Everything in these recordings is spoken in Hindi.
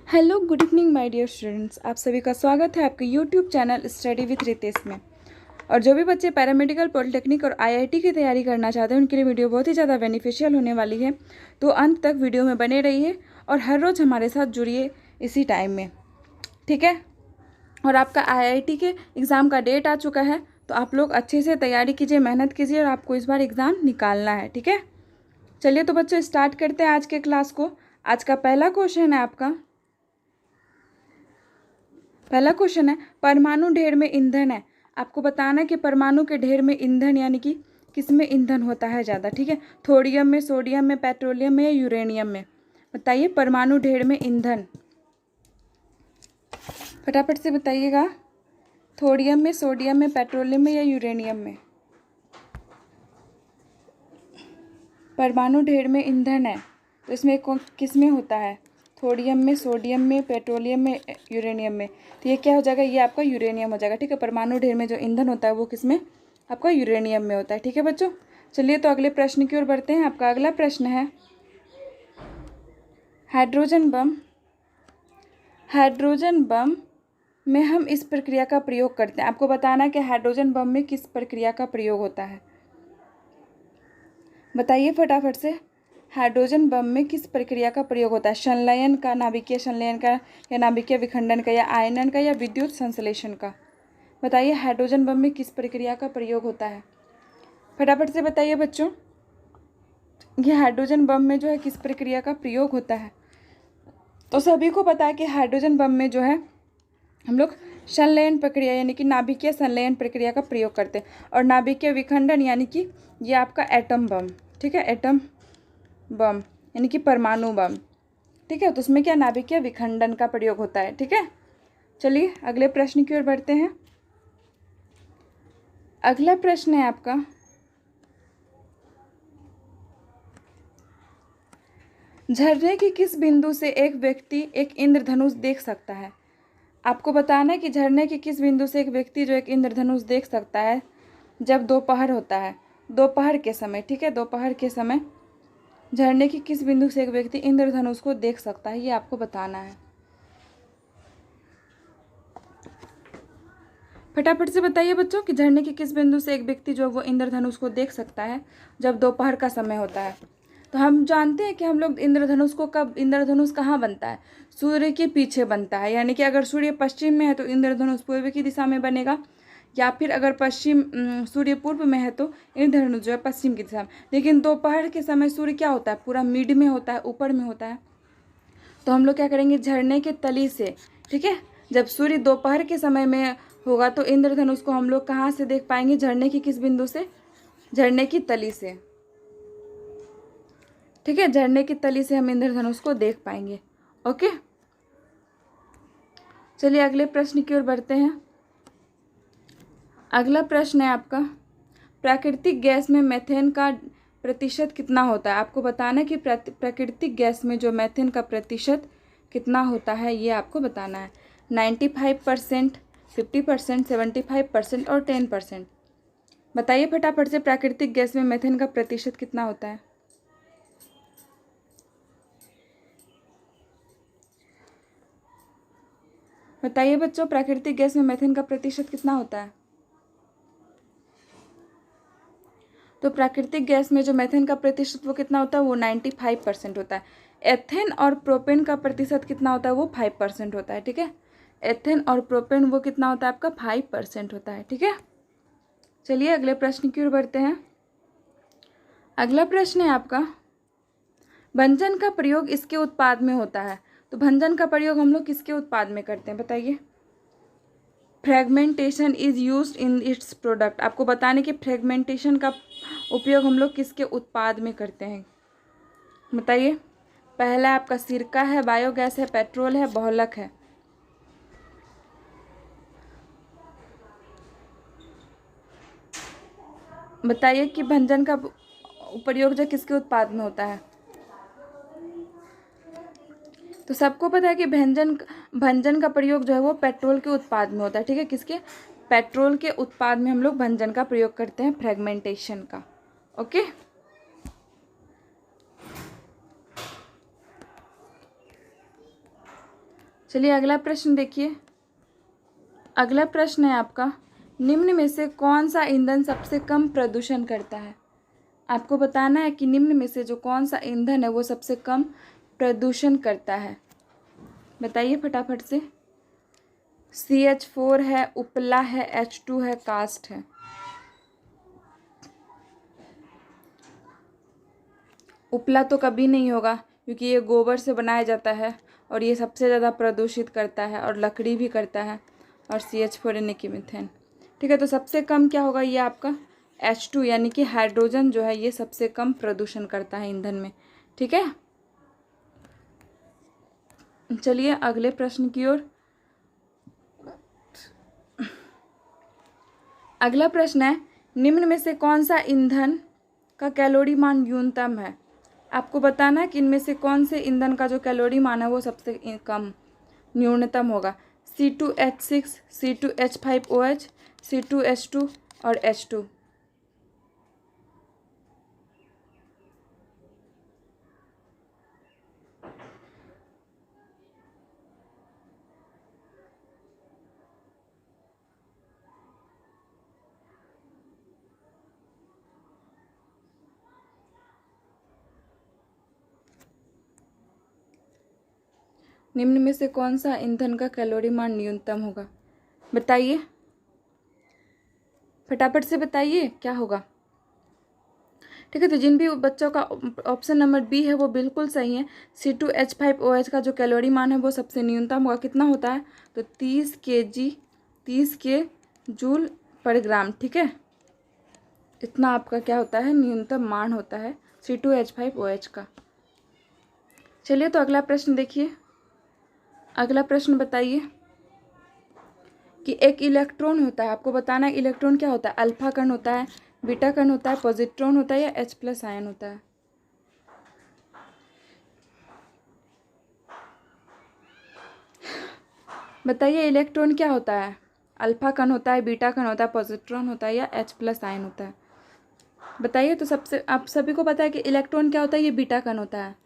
Hello good evening my dear students, आप सभी का स्वागत है आपके YouTube channel study with Ritesh में। और जो भी बच्चे पैरामेडिकल, पॉलिटेक्निक और आईआईटी की तैयारी करना चाहते हैं उनके लिए वीडियो बहुत ही ज़्यादा बेनिफिशियल होने वाली है, तो अंत तक वीडियो में बने रहिए और हर रोज़ हमारे साथ जुड़िए इसी टाइम में, ठीक है। और आपका आईआईटी के एग्ज़ाम का डेट आ चुका है, तो आप लोग अच्छे से तैयारी कीजिए, मेहनत कीजिए और आपको इस बार एग्ज़ाम निकालना है, ठीक है। चलिए तो बच्चों स्टार्ट करते हैं आज के क्लास को। आज का पहला क्वेश्चन है परमाणु ढेर में ईंधन है। आपको बताना है कि परमाणु के ढेर में ईंधन यानी कि किसमें ईंधन होता है ज़्यादा, ठीक है। थोरियम में, सोडियम में, पेट्रोलियम में या यूरेनियम में। बताइए परमाणु ढेर में ईंधन, फटाफट से बताइएगा। थोरियम में, सोडियम में, पेट्रोलियम में या यूरेनियम में। परमाणु ढेर में ईंधन है तो इसमें किस में होता है? थोरियम में, सोडियम में, पेट्रोलियम में, यूरेनियम में। तो ये क्या हो जाएगा? ये आपका यूरेनियम हो जाएगा, ठीक है। परमाणु ढेर में जो ईंधन होता है वो किस में? आपका यूरेनियम में होता है, ठीक है बच्चों। चलिए तो अगले प्रश्न की ओर बढ़ते हैं। आपका अगला प्रश्न है हाइड्रोजन बम। हाइड्रोजन बम में हम इस प्रक्रिया का प्रयोग करते हैं। आपको बताना है कि हाइड्रोजन बम में किस प्रक्रिया का प्रयोग होता है। बताइए फटाफट से, हाइड्रोजन बम में किस प्रक्रिया का प्रयोग होता है? संलयन का, नाभिकीय संलयन का, या नाभिकीय विखंडन का, या आयनन का, या विद्युत संश्लेषण का। बताइए हाइड्रोजन बम में किस प्रक्रिया का प्रयोग होता है? फटाफट से बताइए बच्चों, ये हाइड्रोजन बम में जो है किस प्रक्रिया का प्रयोग होता है? तो सभी को पता है कि हाइड्रोजन बम में जो है हम लोग संलयन प्रक्रिया यानी कि नाभिकीय संलयन प्रक्रिया का प्रयोग करते हैं। और नाभिकीय विखंडन यानी कि ये आपका एटम बम, ठीक है, एटम बम यानी कि परमाणु बम, ठीक है। तो उसमें क्या नाभिकीय विखंडन का प्रयोग होता है, ठीक है। चलिए अगले प्रश्न की ओर बढ़ते हैं। अगला प्रश्न है आपका झरने की किस बिंदु से एक व्यक्ति एक इंद्रधनुष देख सकता है? आपको बताना है कि झरने की किस बिंदु से एक व्यक्ति जो एक इंद्रधनुष देख सकता है जब दोपहर होता है, दोपहर के समय, ठीक है। दोपहर के समय झरने की किस बिंदु से एक व्यक्ति इंद्रधनुष को देख सकता है, ये आपको बताना है। फटाफट से बताइए बच्चों कि झरने के किस बिंदु से एक व्यक्ति जो वो इंद्रधनुष को देख सकता है जब दोपहर का समय होता है। तो हम जानते हैं कि हम लोग इंद्रधनुष कहाँ बनता है? सूर्य के पीछे बनता है, यानी कि अगर सूर्य पश्चिम में है तो इंद्रधनुष पूर्व की दिशा में बनेगा, या फिर अगर सूर्य पूर्व में है तो इंद्रधनुष जो है पश्चिम की दिशा में। लेकिन दोपहर के समय सूर्य क्या होता है? पूरा मिड में होता है, ऊपर में होता है। तो हम लोग क्या करेंगे, झरने के तली से, ठीक है, जब सूर्य दोपहर के समय में होगा तो इंद्रधनुष को हम लोग कहाँ से देख पाएंगे? झरने की किस बिंदु से? झरने की तली से, ठीक है। झरने की तली से हम इंद्रधनुष को देख पाएंगे, ओके। चलिए अगले प्रश्न की ओर बढ़ते हैं। अगला प्रश्न है आपका प्राकृतिक गैस में मेथेन का प्रतिशत कितना होता है? आपको बताना है कि प्राकृतिक गैस में जो मेथेन का प्रतिशत कितना होता है, ये आपको बताना है। 95%, 50%, 75% और 10%। बताइए फटाफट से, प्राकृतिक गैस में मेथेन का प्रतिशत कितना होता है? बताइए बच्चों, प्राकृतिक गैस में मेथेन का प्रतिशत कितना होता है? तो प्राकृतिक गैस में जो मेथेन का प्रतिशत वो कितना होता है? वो 95% होता है। एथेन और प्रोपेन का प्रतिशत कितना होता है? वो 5% होता है, ठीक है। एथेन और प्रोपेन वो कितना होता है आपका? 5% होता है, ठीक है। चलिए अगले प्रश्न की ओर बढ़ते हैं। अगला प्रश्न है आपका भंजन का प्रयोग इसके उत्पाद में होता है। तो भंजन का प्रयोग हम लोग किसके उत्पाद में करते हैं? बताइए। Fragmentation is used in its product. आपको बताने कि फ्रेगमेंटेशन का उपयोग हम लोग किसके उत्पाद में करते हैं? बताइए। पहला आपका सिरका है, बायोगैस है, पेट्रोल है, बहुलक है। बताइए कि भंजन का प्रयोग जो किसके उत्पाद में होता है? तो सबको पता है कि भंजन का प्रयोग जो है वो पेट्रोल के उत्पाद में होता है, ठीक है। किसके? पेट्रोल के उत्पाद में हम लोग भंजन का प्रयोग करते हैं, फ्रेगमेंटेशन का, ओके। चलिए अगला प्रश्न देखिए। अगला प्रश्न है आपका, निम्न में से कौन सा ईंधन सबसे कम प्रदूषण करता है। आपको बताना है कि निम्न में से जो कौन सा ईंधन है वो सबसे कम प्रदूषण करता है। बताइए फटाफट से। CH4 है, उपला है, H2 है, कास्ट है। उपला तो कभी नहीं होगा क्योंकि ये गोबर से बनाया जाता है और ये सबसे ज़्यादा प्रदूषित करता है और लकड़ी भी करता है। और CH4 यानी कि मीथेन। ठीक है, तो सबसे कम क्या होगा, ये आपका H2 यानी कि हाइड्रोजन जो है ये सबसे कम प्रदूषण करता है ईंधन में। ठीक है, चलिए अगले प्रश्न की ओर। अगला प्रश्न है, निम्न में से कौन सा ईंधन का कैलोरी मान न्यूनतम है। आपको बताना है कि इनमें से कौन से ईंधन का जो कैलोरी मान है वो सबसे कम न्यूनतम होगा। C2H6, C2H5OH, C2H2 और H2। निम्न में से कौन सा ईंधन का कैलोरी मान न्यूनतम होगा, बताइए फटाफट से बताइए क्या होगा। ठीक है, तो जिन भी बच्चों का ऑप्शन नंबर बी है वो बिल्कुल सही है। C2H5OH का जो कैलोरी मान है वो सबसे न्यूनतम होगा। कितना होता है, तो 30 के जूल पर ग्राम। ठीक है, इतना आपका क्या होता है, न्यूनतम मान होता है C2H5OH का। चलिए तो अगला प्रश्न देखिए। अगला प्रश्न बताइए कि एक इलेक्ट्रॉन होता है, आपको बताना है इलेक्ट्रॉन क्या होता है, अल्फा कण होता है, बीटा कण होता है, पॉजिट्रॉन होता है या H+ आयन होता है। बताइए इलेक्ट्रॉन क्या होता है, अल्फा कण होता है, बीटा कण होता है, पॉजिट्रॉन होता है या H+ आयन होता है। बताइए, तो सबसे आप सभी को पता है कि इलेक्ट्रॉन क्या होता है, ये बीटा कण होता है।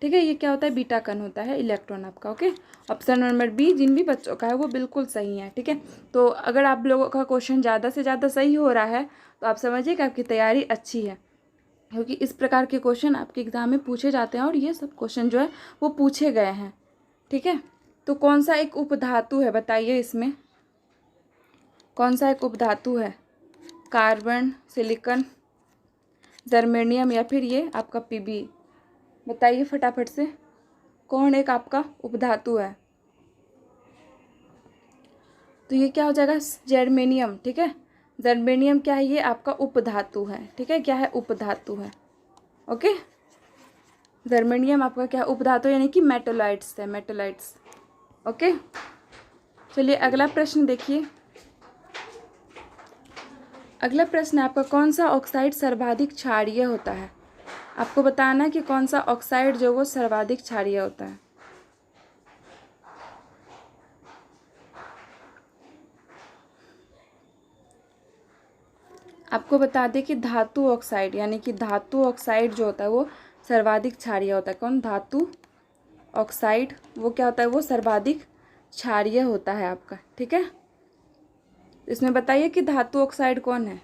ठीक है, ये क्या होता है, बीटा कण होता है इलेक्ट्रॉन आपका। ओके, ऑप्शन नंबर बी जिन भी बच्चों का है वो बिल्कुल सही है। ठीक है, तो अगर आप लोगों का क्वेश्चन ज़्यादा से ज़्यादा सही हो रहा है तो आप समझिए कि आपकी तैयारी अच्छी है, क्योंकि इस प्रकार के क्वेश्चन आपके एग्जाम में पूछे जाते हैं और ये सब क्वेश्चन जो है वो पूछे गए हैं। ठीक है, तो कौन सा एक उपधातु है, बताइए इसमें कौन सा एक उपधातु है, कार्बन, सिलिकॉन, जर्मेनियम या फिर ये आपका Pb। बताइए फटाफट से कौन एक आपका उपधातु है। तो ये क्या हो जाएगा, जर्मेनियम। ठीक है, जर्मेनियम क्या है, ये आपका उपधातु है। ठीक है, क्या है, उपधातु है। ओके, जर्मेनियम आपका क्या उपधातु यानी कि मेटोलाइट्स है, मेटोलाइट्स। ओके, चलिए अगला प्रश्न देखिए। अगला प्रश्न आपका, कौन सा ऑक्साइड सर्वाधिक क्षारीय होता है। आपको बताना है कि कौन सा ऑक्साइड जो वो सर्वाधिक क्षारीय होता है। आपको बता दें कि धातु ऑक्साइड यानी कि धातु ऑक्साइड जो होता है वो सर्वाधिक क्षारीय होता है। कौन, धातु ऑक्साइड वो क्या होता है, वो सर्वाधिक क्षारीय होता है आपका। ठीक है, इसमें बताइए कि धातु ऑक्साइड कौन है,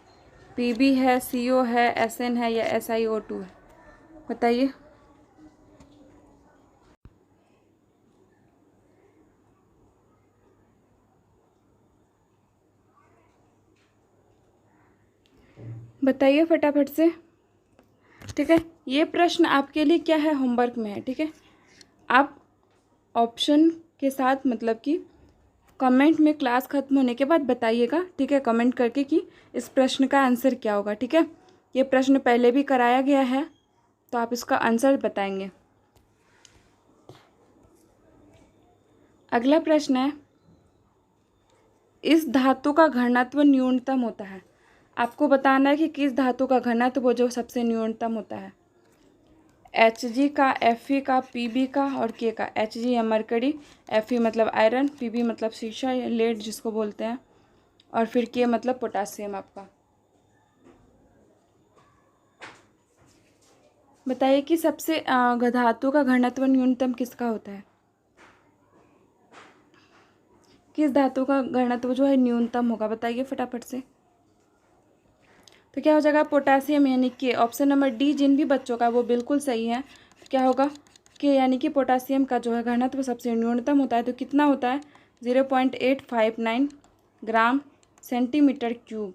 Pb है, CO है, Sn है या SiO2 है। बताइए। बताइए फटाफट से। ठीक है, ये प्रश्न आपके लिए क्या है, होमवर्क में है। ठीक है, आप ऑप्शन के साथ मतलब कि कमेंट में क्लास खत्म होने के बाद बताइएगा। ठीक है, कमेंट करके कि इस प्रश्न का आंसर क्या होगा। ठीक है, ये प्रश्न पहले भी कराया गया है तो आप इसका आंसर बताएंगे। अगला प्रश्न है, इस धातु का घनत्व न्यूनतम होता है। आपको बताना है कि किस धातु का घनत्व जो सबसे न्यूनतम होता है, Hg का, Fe का, Pb का और K का। Hg है मरकरी, Fe मतलब आयरन, Pb मतलब शीशा या लेड जिसको बोलते हैं, और फिर K मतलब पोटासियम आपका। बताइए कि सबसे धातु का घनत्व न्यूनतम किसका होता है। किस धातु का घनत्व जो है न्यूनतम होगा, बताइए फटाफट से। तो क्या हो जाएगा पोटासियम, यानी कि ऑप्शन नंबर डी जिन भी बच्चों का वो बिल्कुल सही है। तो क्या होगा कि यानी कि पोटासियम का जो है घनत्व सबसे न्यूनतम होता है। तो कितना होता है 0.859 ग्राम सेंटीमीटर क्यूब।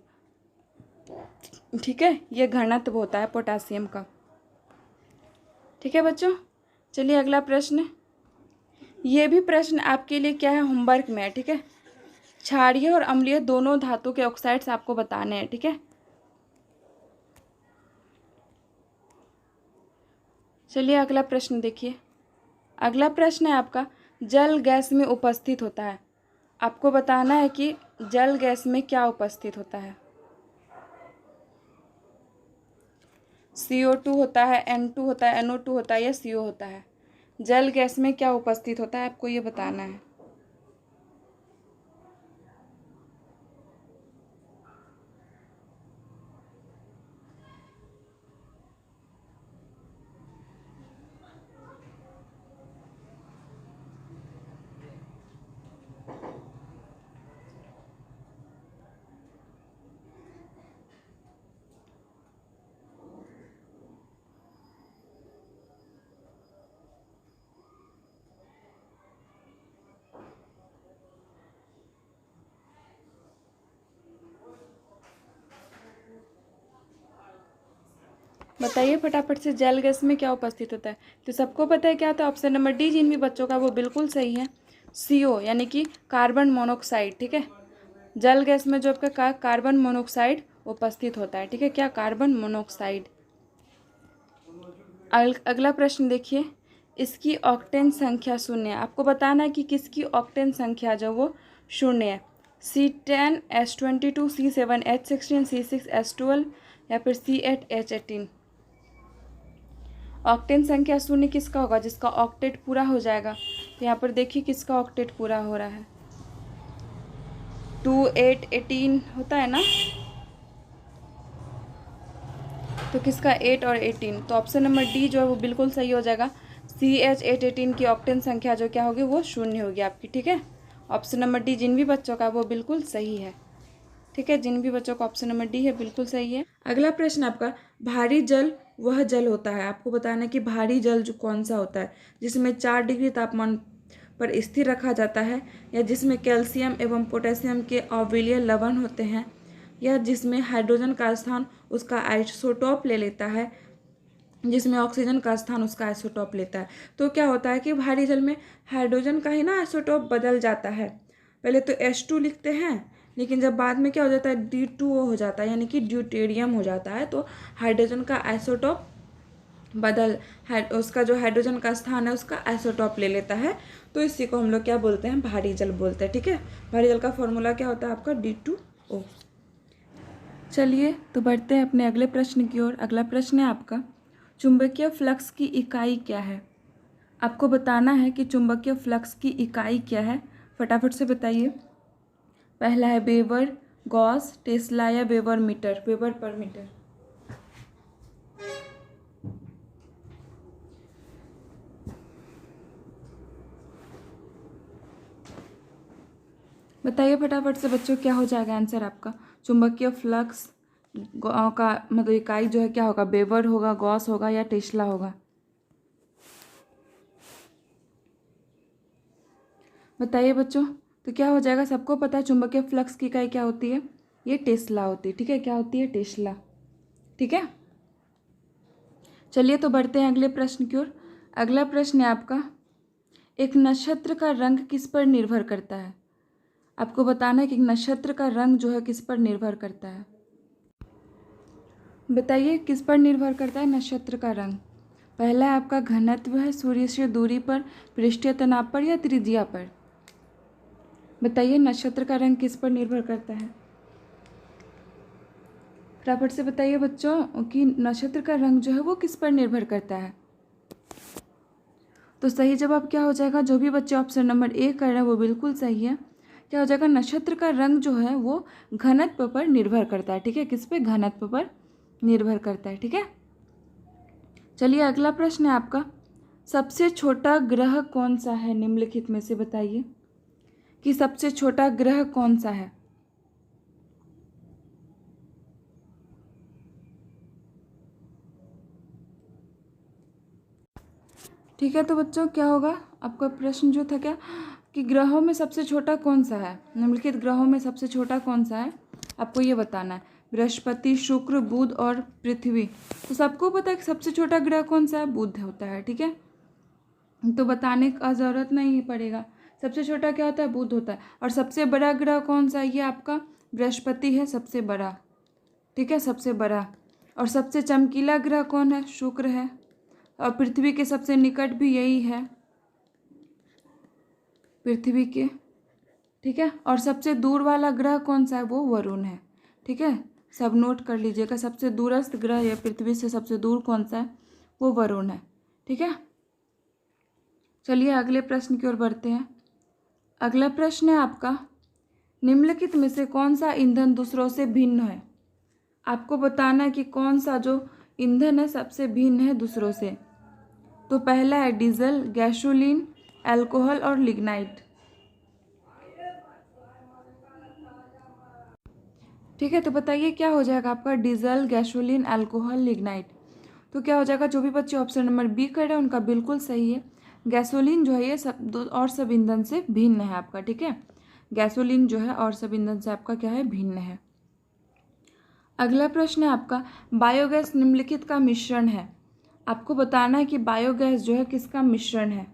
ठीक है, ये घनत्व होता है पोटासियम का। ठीक है बच्चों, चलिए अगला प्रश्न। ये भी प्रश्न आपके लिए क्या है, होमवर्क में है। ठीक है, क्षारीय और अम्लीय दोनों धातु के ऑक्साइड्स आपको बताने हैं। ठीक है, चलिए अगला प्रश्न देखिए। अगला प्रश्न है आपका, जल गैस में उपस्थित होता है। आपको बताना है कि जल गैस में क्या उपस्थित होता है। CO2 होता है, N2 होता है, NO2 होता है या CO होता है। जल गैस में क्या उपस्थित होता है आपको ये बताना है। बताइए फटाफट से, जल गैस में क्या उपस्थित होता है। तो सबको पता है क्या होता है, ऑप्शन नंबर डी जिन भी बच्चों का वो बिल्कुल सही है। CO यानी कि कार्बन मोनोऑक्साइड। ठीक है, जल गैस में जो आपका कार्बन मोनोऑक्साइड उपस्थित होता है। ठीक है, क्या कार्बन मोनोऑक्साइड। अगला प्रश्न देखिए, इसकी ऑक्टेन संख्या शून्य है। आपको बताना है कि किसकी ऑक्टेन संख्या जो वो शून्य है। C10 H22 C7 H16 C6 H12 या फिर C8 H18। ऑक्टेन संख्या शून्य किसका होगा, जिसका ऑक्टेट पूरा हो जाएगा। तो यहाँ पर देखिए किसका ऑक्टेट पूरा हो रहा है, 2 8 18 होता है ना, तो किसका 8 और 18। तो ऑप्शन नंबर डी जो है वो बिल्कुल सही हो जाएगा। CH818 की ऑक्टेन संख्या जो क्या होगी वो शून्य होगी आपकी। ठीक है, ऑप्शन नंबर डी जिन भी बच्चों का वो बिल्कुल सही है। ठीक है, जिन भी बच्चों का ऑप्शन नंबर डी है बिल्कुल सही है। अगला प्रश्न आपका, भारी जल वह जल होता है। आपको बताना है कि भारी जल जो कौन सा होता है, जिसमें 4 डिग्री तापमान पर स्थिर रखा जाता है, या जिसमें कैल्शियम एवं पोटेशियम के अम्लीय लवण होते हैं, या जिसमें हाइड्रोजन का स्थान उसका आइसोटोप ले लेता है, जिसमें ऑक्सीजन का स्थान उसका आइसोटोप लेता है। तो क्या होता है कि भारी जल में हाइड्रोजन का ही ना आइसोटोप बदल जाता है। पहले तो H2 लिखते हैं, लेकिन जब बाद में क्या हो जाता है D2O हो जाता है, यानी कि ड्यूटेरियम हो जाता है। तो हाइड्रोजन का आइसोटोप उसका जो हाइड्रोजन का स्थान है उसका आइसोटोप ले लेता है। तो इसी को हम लोग क्या बोलते हैं, भारी जल बोलते हैं। ठीक है, भारी जल का फॉर्मूला क्या होता है आपका D2O। चलिए तो बढ़ते हैं अपने अगले प्रश्न की ओर। अगला प्रश्न है आपका, चुंबकीय फ्लक्स की इकाई क्या है। आपको बताना है कि चुंबकीय फ्लक्स की इकाई क्या है, फटाफट से बताइए। पहला है वेबर, गॉस, टेस्ला या weber metre, weber per metre. बताइए फटाफट से बच्चों, क्या हो जाएगा आंसर आपका। चुंबकीय फ्लक्स का मतलब इकाई जो है क्या होगा, वेबर होगा, गॉस होगा या टेस्ला होगा। बताइए बच्चों, तो क्या हो जाएगा। सबको पता है चुंबकीय फ्लक्स की इकाई क्या होती है, ये टेस्ला होती है। ठीक है, क्या होती है, टेस्ला। ठीक है, चलिए तो बढ़ते हैं अगले प्रश्न की ओर। अगला प्रश्न है आपका, एक नक्षत्र का रंग किस पर निर्भर करता है। आपको बताना है कि नक्षत्र का रंग जो है किस पर निर्भर करता है। बताइए किस पर निर्भर करता है नक्षत्र का रंग। पहला है आपका घनत्व है, सूर्य से दूरी पर, पृष्ठीय तनाव पर या त्रिज्या पर। बताइए नक्षत्र का रंग किस पर निर्भर करता है। फटाफट से बताइए बच्चों कि नक्षत्र का रंग जो है वो किस पर निर्भर करता है। तो सही जवाब क्या हो जाएगा, जो भी बच्चे ऑप्शन नंबर ए कर रहे हैं वो बिल्कुल सही है। क्या हो जाएगा, नक्षत्र का रंग जो है वो घनत्व पर निर्भर करता है। ठीक है, किस पे, घनत्व पर निर्भर करता है। ठीक है, चलिए अगला प्रश्न है आपका, सबसे छोटा ग्रह कौन सा है निम्नलिखित में से बताइए। कि सबसे छोटा ग्रह कौन सा है? ठीक है, तो बच्चों क्या होगा आपका प्रश्न जो था क्या कि ग्रहों में सबसे छोटा कौन सा है? निम्नलिखित ग्रहों में सबसे छोटा कौन सा है आपको ये बताना है। बृहस्पति, शुक्र, बुध और पृथ्वी। तो सबको पता है कि सबसे छोटा ग्रह कौन सा है? बुध होता है। ठीक है, तो बताने का ज़रूरत नहीं पड़ेगा। सबसे छोटा क्या होता है? बुध होता है। और सबसे बड़ा ग्रह कौन सा है? ये आपका बृहस्पति है सबसे बड़ा। ठीक है, सबसे बड़ा। और सबसे चमकीला ग्रह कौन है? शुक्र है। और पृथ्वी के सबसे निकट भी यही है, पृथ्वी के। ठीक है, और सबसे दूर वाला ग्रह कौन सा है? वो वरुण है। ठीक है, सब नोट कर लीजिएगा, सबसे दूरस्थ ग्रह या पृथ्वी से सबसे दूर कौन सा है? वो वरुण है। ठीक है, चलिए अगले प्रश्न की ओर बढ़ते हैं। अगला प्रश्न है आपका, निम्नलिखित में से कौन सा ईंधन दूसरों से भिन्न है? आपको बताना है कि कौन सा जो ईंधन है सबसे भिन्न है दूसरों से। तो पहला है डीजल, गैसोलीन, अल्कोहल और लिग्नाइट। ठीक है, तो बताइए क्या हो जाएगा आपका? Diesel, gasoline, alcohol, lignite. तो क्या हो जाएगा? जो भी बच्चे ऑप्शन नंबर बी कर रहे हैं उनका बिल्कुल सही है। गैसोलीन जो है ये सब और सब ईंधन से भिन्न है आपका। ठीक है, गैसोलीन जो है और सब ईंधन से आपका क्या है? भिन्न है। अगला प्रश्न है आपका, बायोगैस निम्नलिखित का मिश्रण है। आपको बताना है कि बायोगैस जो है किसका मिश्रण है।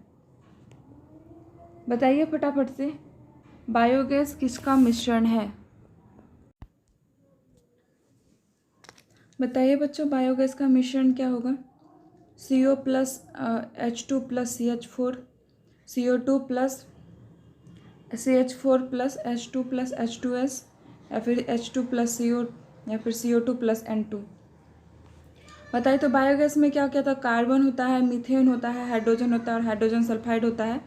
बताइए फटाफट से, बायोगैस किसका मिश्रण है? बताइए बच्चों, बायोगैस का मिश्रण क्या होगा? CO plus H2 plus CH4, CO2 plus CH4 plus H2 plus H2S, या फिर H2 प्लस CO, या फिर CO2 प्लस N2। बताइए, तो बायोगैस में क्या क्या था? कार्बन होता है, मीथेन होता है, हाइड्रोजन होता है और हाइड्रोजन सल्फाइड होता है।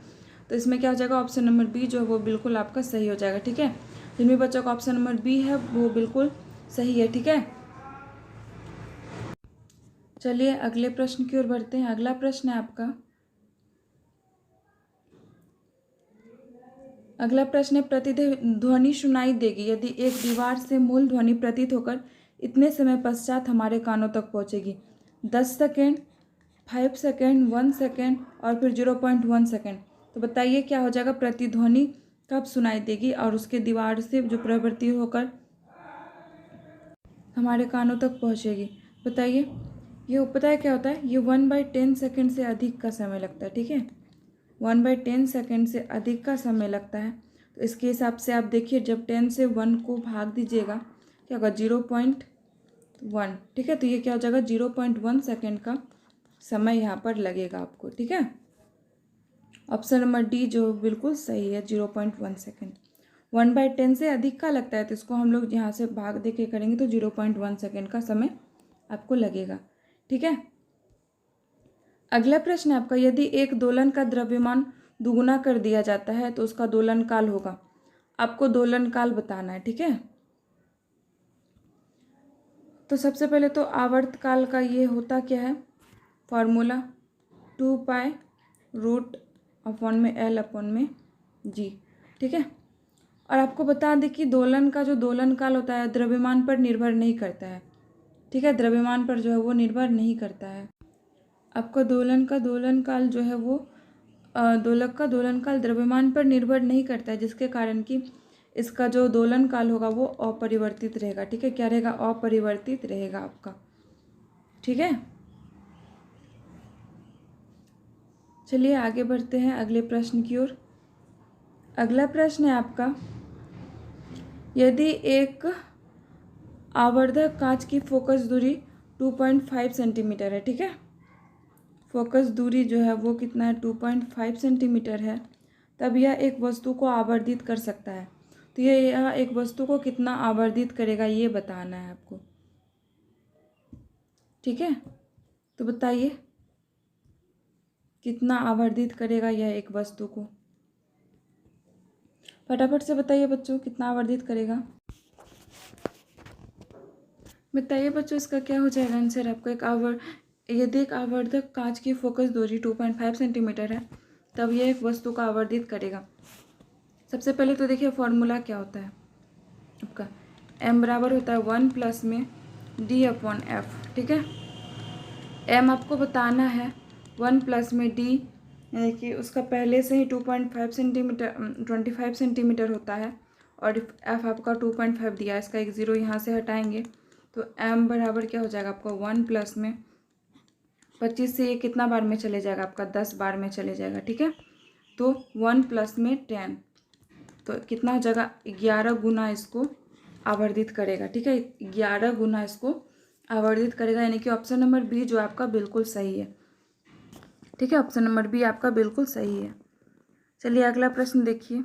तो इसमें क्या हो जाएगा? ऑप्शन नंबर बी जो है वो बिल्कुल आपका सही हो जाएगा। ठीक है, जिन भी बच्चों का ऑप्शन नंबर बी है वो बिल्कुल सही है। ठीक है, चलिए अगले प्रश्न की ओर बढ़ते हैं। अगला प्रश्न है आपका, अगला प्रश्न है, प्रतिध्वनि सुनाई देगी यदि एक दीवार से मूल ध्वनि प्रतीत होकर इतने समय पश्चात हमारे कानों तक पहुंचेगी। 10 सेकेंड, 5 सेकेंड, 1 सेकेंड और फिर 0.1 सेकेंड। तो बताइए क्या हो जाएगा? प्रतिध्वनि कब सुनाई देगी और उसके दीवार से जो प्रवृत्ति होकर हमारे कानों तक पहुंचेगी? बताइए, ये पता है क्या होता है? ये 1/10 सेकेंड से अधिक का समय लगता है। ठीक है, 1/10 सेकेंड से अधिक का समय लगता है। तो इसके हिसाब से आप देखिए, जब 10 से 1 को भाग दीजिएगा क्या होगा? 0.1। ठीक है, तो ये क्या हो जाएगा? 0.1 सेकेंड का समय यहाँ पर लगेगा आपको। ठीक है, ऑप्शन नंबर डी जो बिल्कुल सही है, 0.1 सेकेंड। 1/10 से अधिक का लगता है तो इसको हम लोग यहाँ से भाग दे के करेंगे तो 0.1 सेकेंड का समय आपको लगेगा। ठीक है, अगला प्रश्न है आपका, यदि एक दोलन का द्रव्यमान दुगुना कर दिया जाता है तो उसका दोलन काल होगा। आपको दोलन काल बताना है। ठीक है, तो सबसे पहले तो आवर्त काल का ये होता क्या है? Formula 2π√L/G। ठीक है, और आपको बता दें कि दोलन का जो दोलन काल होता है द्रव्यमान पर निर्भर नहीं करता है। ठीक है, द्रव्यमान पर जो है वो निर्भर नहीं करता है। आपका दोलन का दोलन काल जो है वो दोलक का दोलन काल द्रव्यमान पर निर्भर नहीं करता है, जिसके कारण कि इसका जो दोलन काल होगा वो अपरिवर्तित रहेगा। ठीक है, क्या रहेगा? अपरिवर्तित रहेगा आपका। ठीक है, चलिए आगे बढ़ते हैं अगले प्रश्न की ओर। अगला प्रश्न है आपका, यदि एक आवर्धक कांच की फोकस दूरी 2.5 सेंटीमीटर है। ठीक है, फोकस दूरी जो है वो कितना है? 2.5 सेंटीमीटर है। तब यह एक वस्तु को आवर्धित कर सकता है। तो यह एक वस्तु को कितना आवर्धित करेगा ये बताना है आपको। ठीक है, तो बताइए कितना आवर्धित करेगा यह एक वस्तु को? फटाफट से बताइए बच्चों, कितना आवर्धित करेगा? बताइए बच्चों, इसका क्या हो जाएगा आंसर आपका? यदि एक आवर्धक कांच की फोकस दूरी 2.5 सेंटीमीटर है तब यह एक वस्तु को आवर्धित करेगा। सबसे पहले तो देखिए फॉर्मूला क्या होता है आपका, m बराबर होता है 1 प्लस में d/f। ठीक है, m आपको बताना है 1 प्लस में d, यानी कि उसका पहले से ही 2.5 सेंटीमीटर 25 सेंटीमीटर होता है, और f आपका 2.5 दिया है, इसका एक ज़ीरो यहाँ से हटाएंगे तो m बराबर क्या हो जाएगा आपका 1 प्लस में 25 से ये कितना बार में चले जाएगा आपका 10 बार में चले जाएगा। ठीक है, तो 1 प्लस में 10 तो कितना हो जाएगा 11 गुना इसको आवर्धित करेगा। ठीक है, 11 गुना इसको आवर्धित करेगा, यानी कि ऑप्शन नंबर बी जो आपका बिल्कुल सही है। ठीक है, ऑप्शन नंबर बी आपका बिल्कुल सही है। चलिए अगला प्रश्न देखिए,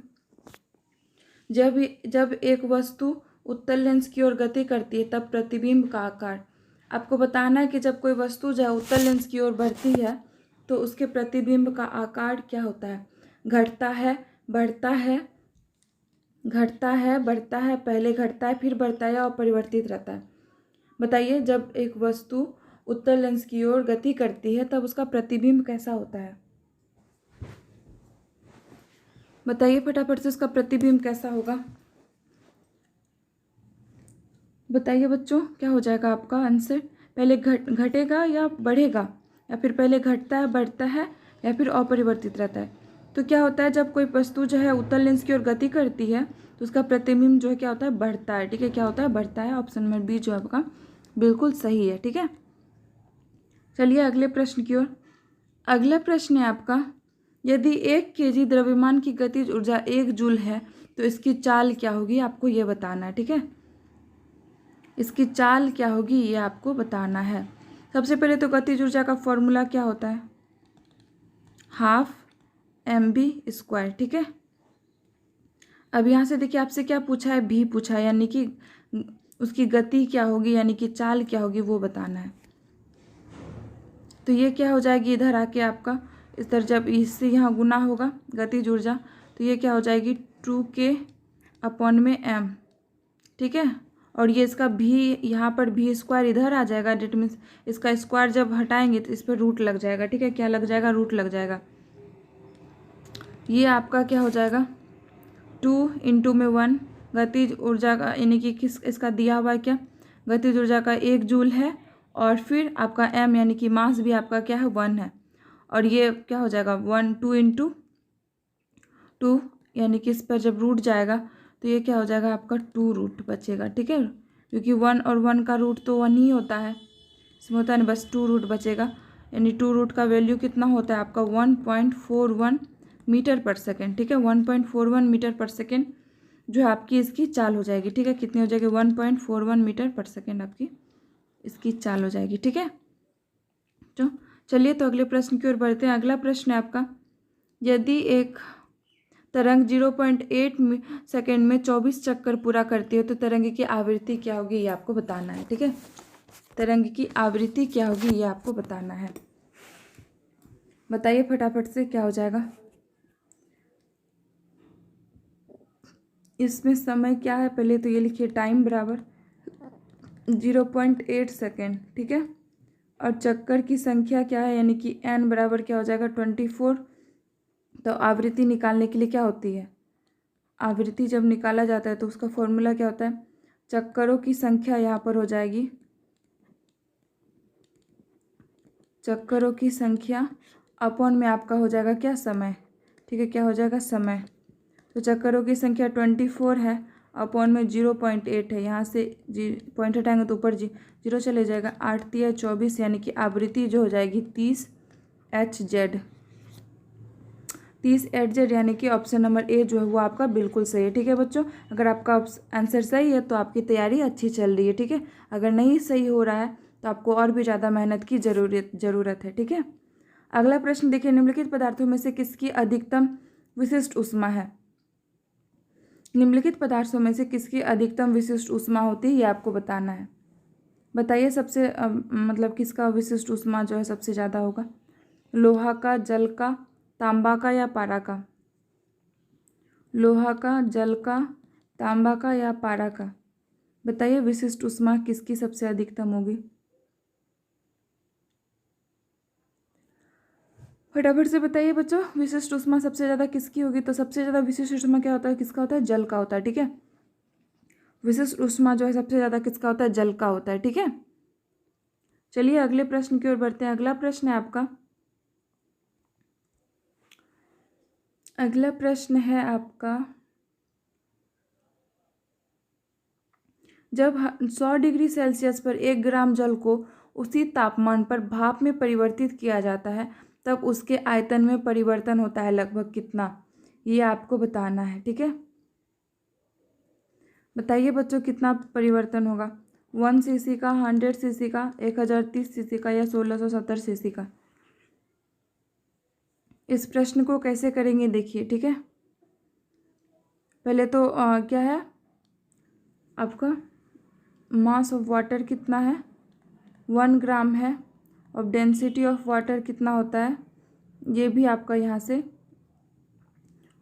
जब एक वस्तु उत्तल लेंस की ओर गति करती है तब प्रतिबिंब का आकार, आपको बताना है कि जब कोई वस्तु जो है उत्तल लेंस की ओर बढ़ती है तो उसके प्रतिबिंब का आकार क्या होता है, घटता है, बढ़ता है, घटता है, बढ़ता है, पहले घटता है फिर बढ़ता है या अपरिवर्तित रहता है। बताइए, जब एक वस्तु उत्तल लेंस की ओर गति करती है तब उसका प्रतिबिंब कैसा होता है, बताइए फटाफट से उसका प्रतिबिंब कैसा होगा, बताइए बच्चों क्या हो जाएगा आपका आंसर, पहले घटेगा या बढ़ेगा, या फिर पहले घटता है, बढ़ता है, या फिर अपरिवर्तित रहता है। तो क्या होता है, जब कोई वस्तु जो है उत्तल लेंस की ओर गति करती है तो उसका प्रतिबिंब जो है क्या होता है, बढ़ता है। ठीक है, क्या होता है, बढ़ता है। ऑप्शन नंबर बी जो आपका बिल्कुल सही है। ठीक है, चलिए अगले प्रश्न की ओर। अगला प्रश्न है आपका, यदि 1 kg द्रव्यमान की गतिज ऊर्जा 1 जूल है तो इसकी चाल क्या होगी, आपको ये बताना है। ठीक है, इसकी चाल क्या होगी ये आपको बताना है। सबसे पहले तो गतिज ऊर्जा का फॉर्मूला क्या होता है, हाफ mv²। ठीक है, अब यहाँ से देखिए आपसे क्या पूछा है, भी पूछा है, यानी कि उसकी गति क्या होगी, यानी कि चाल क्या होगी वो बताना है। तो ये क्या हो जाएगी, इधर आके आपका इस तरह जब इससे यहाँ गुना होगा गतिज ऊर्जा तो ये क्या हो जाएगी 2k/m। ठीक है, और ये इसका भी यहाँ पर v² इधर आ जाएगा, डेट मीन्स इसका स्क्वायर जब हटाएंगे तो इस पर रूट लग जाएगा। ठीक है, क्या लग जाएगा, रूट लग जाएगा। ये आपका क्या हो जाएगा 2 × 1 गतिज ऊर्जा का, यानी कि किस इसका दिया हुआ है क्या, गतिज ऊर्जा का 1 जूल है, और फिर आपका m यानी कि मास भी आपका क्या है 1 है, और ये क्या हो जाएगा 2 × 2 यानी कि इस पर जब रूट जाएगा तो ये क्या हो जाएगा आपका 2 रूट बचेगा। ठीक है, क्योंकि 1 और 1 का रूट तो 1 ही होता है, इसमें होता है ना, बस 2 रूट बचेगा, यानी 2 रूट का वैल्यू कितना होता है आपका 1.41 मीटर पर सेकेंड। ठीक है, 1.41 मीटर पर सेकेंड जो है आपकी इसकी चाल हो जाएगी। ठीक है, कितनी हो जाएगी 1.41 मीटर पर सेकेंड आपकी इसकी चाल हो जाएगी। ठीक है, तो चलिए तो अगले प्रश्न की ओर बढ़ते हैं। अगला प्रश्न है आपका, यदि एक तरंग 0.8 सेकेंड में 24 चक्कर पूरा करती है तो तरंग की आवृत्ति क्या होगी ये आपको बताना है। ठीक है, तरंग की आवृत्ति क्या होगी ये आपको बताना है, बताइए फटाफट से क्या हो जाएगा। इसमें समय क्या है, पहले तो ये लिखिए टाइम बराबर 0.8 सेकेंड। ठीक है, और चक्कर की संख्या क्या है, यानी कि n बराबर क्या हो जाएगा 24। तो आवृत्ति निकालने के लिए क्या होती है, आवृत्ति जब निकाला जाता है तो उसका फॉर्मूला क्या होता है, चक्करों की संख्या यहाँ पर हो जाएगी, चक्करों की संख्या अपॉन में आपका हो जाएगा क्या, समय। ठीक है, क्या हो जाएगा, समय। तो चक्करों की संख्या 24 है, अपॉन में 0.8 है, यहाँ से पॉइंट हटाएंगे तो ऊपर जीरो चले जाएगा, 8 × 24 यानी कि आवृत्ति जो हो जाएगी 30 Hz। 30 Hz यानी कि ऑप्शन नंबर ए जो है वो आपका बिल्कुल सही है। ठीक है बच्चों, अगर आपका आंसर सही है तो आपकी तैयारी अच्छी चल रही है। ठीक है, अगर नहीं सही हो रहा है तो आपको और भी ज़्यादा मेहनत की ज़रूरत है। ठीक है, अगला प्रश्न देखिए, निम्नलिखित पदार्थों में से किसकी अधिकतम विशिष्ट ऊष्मा है, निम्नलिखित पदार्थों में से किसकी अधिकतम विशिष्ट ऊष्मा होती है ये आपको बताना है। बताइए सबसे मतलब किसका विशिष्ट ऊष्मा जो है सबसे ज़्यादा होगा, लोहा का, जल का, तांबा का या पारा का, लोहा का, जल का, तांबा का या पारा का, बताइए विशिष्ट ऊष्मा किसकी सबसे अधिकतम होगी। फटाफट से बताइए बच्चों, विशिष्ट ऊष्मा सबसे ज़्यादा किसकी होगी? तो सबसे ज़्यादा विशिष्ट ऊष्मा क्या होता है, किसका होता है? जल का होता है। ठीक है, विशिष्ट ऊष्मा जो है सबसे ज़्यादा किसका होता है? जल का होता है। ठीक है, चलिए अगले प्रश्न की ओर बढ़ते हैं। अगला प्रश्न है आपका, अगला प्रश्न है आपका, जब 100 डिग्री सेल्सियस पर 1 ग्राम जल को उसी तापमान पर भाप में परिवर्तित किया जाता है तब उसके आयतन में परिवर्तन होता है लगभग कितना? ये आपको बताना है। ठीक है, बताइए बच्चों कितना परिवर्तन होगा? 1 सीसी का, 100 सीसी का, 1030 सीसी का या 1670 सीसी का? इस प्रश्न को कैसे करेंगे देखिए। ठीक है, पहले तो क्या है आपका, मास ऑफ वाटर कितना है? 1 ग्राम है। और डेंसिटी ऑफ वाटर कितना होता है? ये भी आपका यहाँ से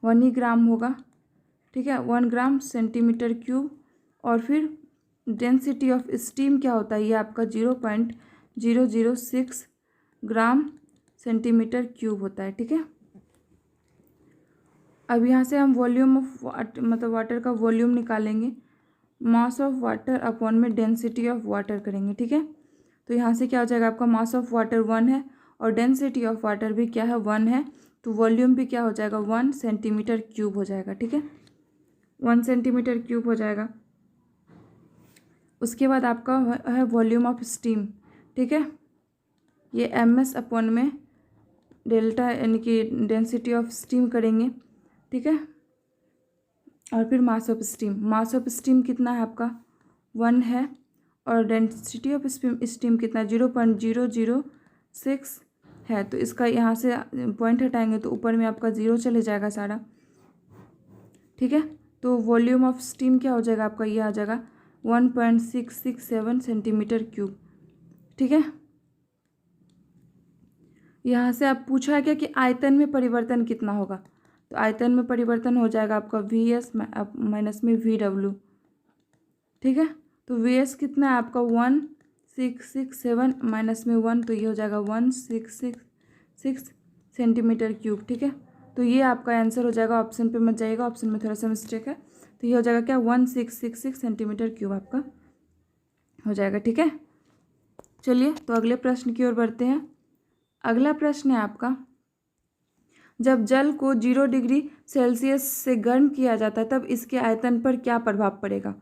1 ही ग्राम होगा। ठीक है, 1 ग्राम सेंटीमीटर क्यूब। और फिर डेंसिटी ऑफ स्टीम क्या होता है? ये आपका 0.006 ग्राम सेंटीमीटर क्यूब होता है। ठीक है, अब यहाँ से हम वॉल्यूम ऑफ मतलब वाटर का वॉल्यूम निकालेंगे, मास ऑफ वाटर अपॉन में डेंसिटी ऑफ वाटर करेंगे। ठीक है, तो यहाँ से क्या हो जाएगा आपका, मास ऑफ वाटर 1 है और डेंसिटी ऑफ वाटर भी क्या है? 1 है, तो वॉल्यूम भी क्या हो जाएगा? 1 सेंटीमीटर क्यूब हो जाएगा। ठीक है, 1 सेंटीमीटर क्यूब हो जाएगा। उसके बाद आपका है वॉल्यूम ऑफ स्टीम। ठीक है, ये MS अपॉन में डेल्टा यानी कि डेंसिटी ऑफ स्टीम करेंगे। ठीक है, और फिर mass of steam, mass of steam कितना है आपका? 1 है। और डेंसिटी ऑफ स्टीम कितना? 0.006 है। तो इसका यहाँ से पॉइंट हटाएंगे तो ऊपर में आपका 0 चले जाएगा सारा। ठीक है, तो वॉल्यूम ऑफ स्टीम क्या हो जाएगा आपका? ये आ जाएगा 1.667 सेंटीमीटर क्यूब। ठीक है, यहाँ से आप पूछा है क्या कि आयतन में परिवर्तन कितना होगा? तो आयतन में परिवर्तन हो जाएगा आपका VS माइनस में VW। ठीक है, तो VS कितना है आपका? 1667 माइनस में 1, तो ये हो जाएगा 1666 सेंटीमीटर क्यूब। ठीक है, तो ये आपका आंसर हो जाएगा। ऑप्शन पे मत जाइएगा, ऑप्शन में थोड़ा सा मिस्टेक है। तो ये हो जाएगा क्या? 1666 सेंटीमीटर क्यूब आपका हो जाएगा। ठीक है, चलिए तो अगले प्रश्न की ओर बढ़ते हैं। अगला प्रश्न है आपका, जब जल को 0 डिग्री सेल्सियस से गर्म किया जाता है तब इसके आयतन पर क्या प्रभाव पड़ेगा?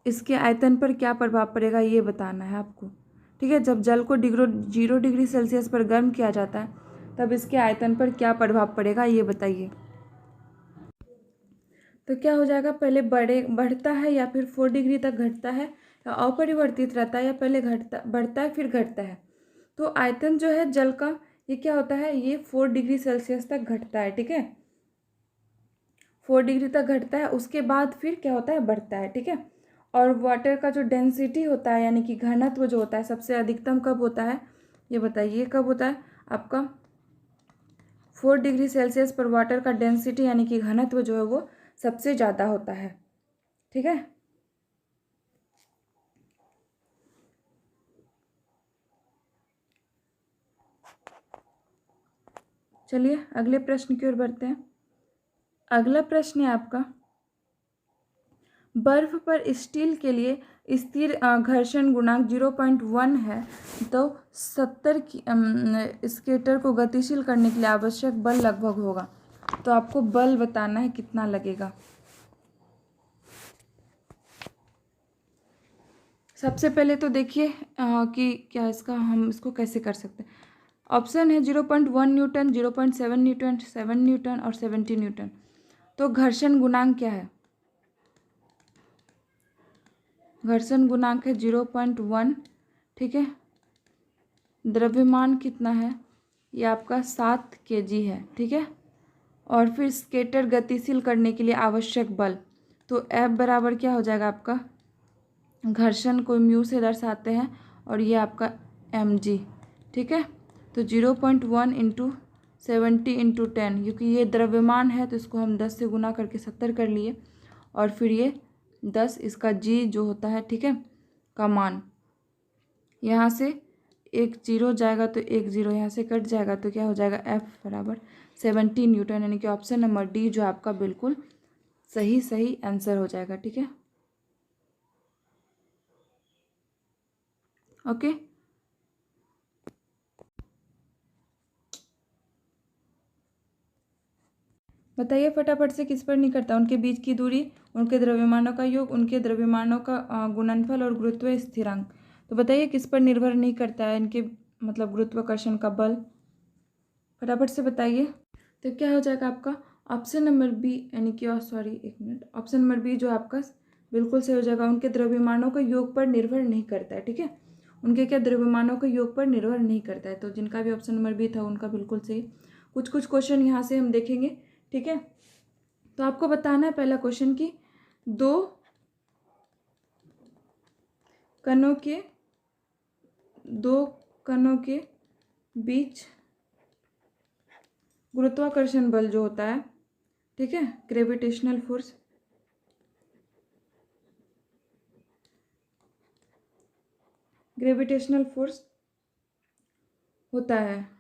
इसके आयतन पर क्या प्रभाव पड़ेगा ये बताना है आपको। ठीक है, जब जल को 0 डिग्री सेल्सियस पर गर्म किया जाता है तब इसके आयतन पर क्या प्रभाव पड़ेगा ये बताइए। तो क्या हो जाएगा, पहले बढ़ता है या फिर 4 डिग्री तक घटता है या अपरिवर्तित रहता है या पहले बढ़ता है फिर घटता है? तो आयतन जो है जल का ये क्या होता है, ये 4 डिग्री सेल्सियस तक घटता है। ठीक है, 4 डिग्री तक घटता है, उसके बाद फिर क्या होता है? बढ़ता है। ठीक है, और वाटर का जो डेंसिटी होता है यानी कि घनत्व जो होता है सबसे अधिकतम कब होता है ये बताइए? कब होता है आपका? 4 डिग्री सेल्सियस पर वाटर का डेंसिटी यानी कि घनत्व जो है वो सबसे ज़्यादा होता है। ठीक है, चलिए अगले प्रश्न की ओर बढ़ते हैं। अगला प्रश्न है आपका, बर्फ पर स्टील के लिए स्थिर घर्षण गुणांक 0.1 है तो 70 स्केटर को गतिशील करने के लिए आवश्यक बल लगभग होगा। तो आपको बल बताना है कितना लगेगा। सबसे पहले तो देखिए कि क्या इसका हम इसको कैसे कर सकते हैं। ऑप्शन है 0.1 न्यूटन, 0.7 न्यूटन, 7 न्यूटन और 70 न्यूटन। तो घर्षण गुणांक क्या है? घर्षण गुणांक है 0.1। ठीक है, द्रव्यमान कितना है? ये आपका 7 kg है। ठीक है, और फिर स्केटर गतिशील करने के लिए आवश्यक बल, तो F बराबर क्या हो जाएगा आपका? घर्षण को म्यू से दर्शाते हैं और ये आपका mg। ठीक है, तो 0.1 इंटू 70 इंटू 10, क्योंकि ये द्रव्यमान है तो इसको हम 10 से गुना करके 70 कर लिए और फिर ये 10 इसका g जो होता है। ठीक है, का मान यहाँ से एक जीरो जाएगा तो एक जीरो यहाँ से कट जाएगा, तो क्या हो जाएगा F बराबर 17 न्यूटन, यानी कि ऑप्शन नंबर डी जो आपका बिल्कुल सही आंसर हो जाएगा। ठीक है, ओके। बताइए फटाफट से, किस पर नहीं करता? उनके बीच की दूरी, उनके द्रव्यमानों का योग, उनके द्रव्यमानों का गुणनफल और गुरुत्व स्थिरांक। तो बताइए किस पर निर्भर नहीं करता है इनके, मतलब गुरुत्वाकर्षण का बल। फटाफट से बताइए। तो क्या हो जाएगा आपका ऑप्शन नंबर बी, यानी कि सॉरी एक मिनट, ऑप्शन नंबर बी जो आपका बिल्कुल सही हो जाएगा। उनके द्रव्यमानों का योग पर निर्भर नहीं करता है। ठीक है, उनके क्या द्रव्यमानों के योग पर निर्भर नहीं करता है। तो जिनका भी ऑप्शन नंबर बी था उनका बिल्कुल सही। कुछ क्वेश्चन यहाँ से हम देखेंगे। ठीक है, तो आपको बताना है पहला क्वेश्चन कि दो कणों के बीच गुरुत्वाकर्षण बल जो होता है, ठीक है, ग्रेविटेशनल फोर्स होता है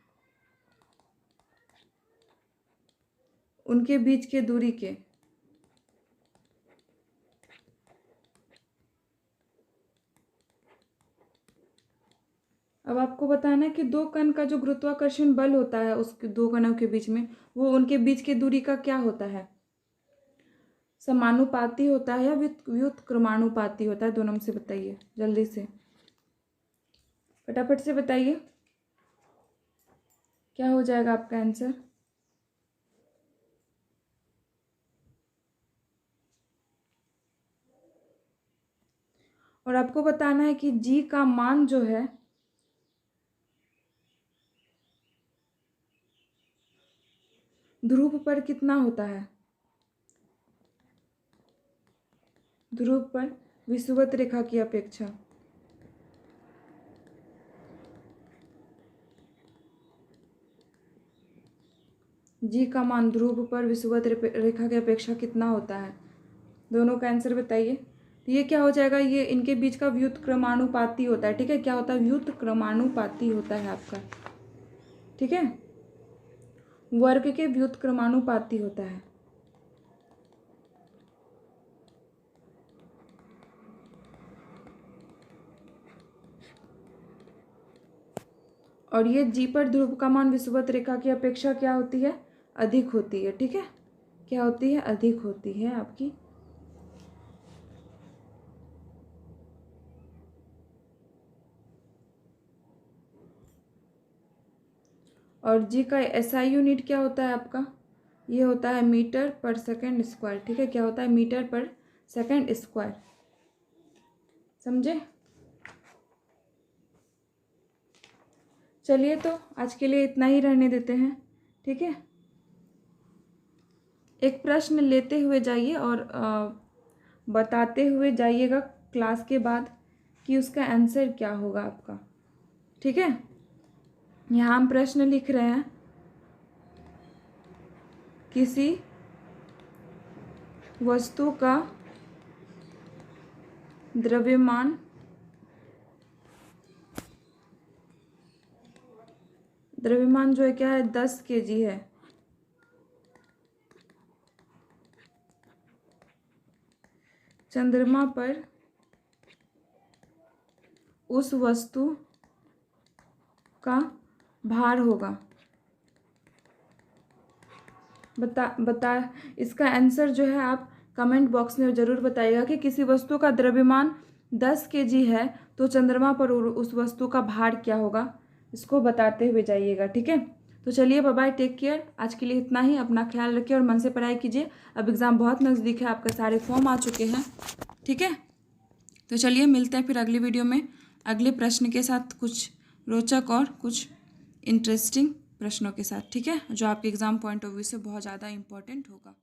उनके बीच के दूरी के अब आपको बताना है कि दो कण का जो गुरुत्वाकर्षण बल होता है उस दो कणों के बीच में, वो उनके बीच की दूरी का क्या होता है? समानुपाती होता है या व्युत्क्रमानुपाती होता है? दोनों में से बताइए जल्दी से, फटाफट से बताइए क्या हो जाएगा आपका आंसर। और आपको बताना है कि जी का मान जो है ध्रुव पर कितना होता है? ध्रुव पर विषुवत रेखा की अपेक्षा। जी का मान ध्रुव पर विषुवत रेखा की अपेक्षा कितना होता है? दोनों का आंसर बताइए। तो ये क्या हो जाएगा, ये इनके बीच का व्युत्क्रमानुपाती होता है। ठीक है, क्या होता है? व्युत्क्रमानुपाती होता है आपका। ठीक है, वर्ग के व्युत्क्रमानुपाती होता है। और ये जी पर ध्रुव का मान विषुवत रेखा की अपेक्षा क्या होती है? अधिक होती है। ठीक है, क्या होती है? अधिक होती है आपकी। और जी का एसआई यूनिट क्या होता है आपका? ये होता है मीटर पर सेकंड स्क्वायर। ठीक है, क्या होता है? मीटर पर सेकंड स्क्वायर। समझे? चलिए, तो आज के लिए इतना ही रहने देते हैं। ठीक है, एक प्रश्न लेते हुए जाइए और बताते हुए जाइएगा क्लास के बाद कि उसका आंसर क्या होगा आपका। ठीक है, यहाँ हम प्रश्न लिख रहे हैं, किसी वस्तु का द्रव्यमान जो है क्या है? 10 kg है। चंद्रमा पर उस वस्तु का भार होगा। बता इसका आंसर जो है आप कमेंट बॉक्स में ज़रूर बताइएगा कि किसी वस्तु का द्रव्यमान 10 kg है तो चंद्रमा पर उस वस्तु का भार क्या होगा, इसको बताते हुए जाइएगा। ठीक है, तो चलिए बाय बाय, टेक केयर। आज के लिए इतना ही। अपना ख्याल रखिए और मन से पढ़ाई कीजिए। अब एग्ज़ाम बहुत नज़दीक है, आपके सारे फॉर्म आ चुके हैं। ठीक है, तो चलिए मिलते हैं फिर अगली वीडियो में अगले प्रश्न के साथ, कुछ रोचक और कुछ इंटरेस्टिंग प्रश्नों के साथ। ठीक है, जो आपके एग्ज़ाम पॉइंट ऑफ व्यू से बहुत ज़्यादा इंपॉर्टेंट होगा।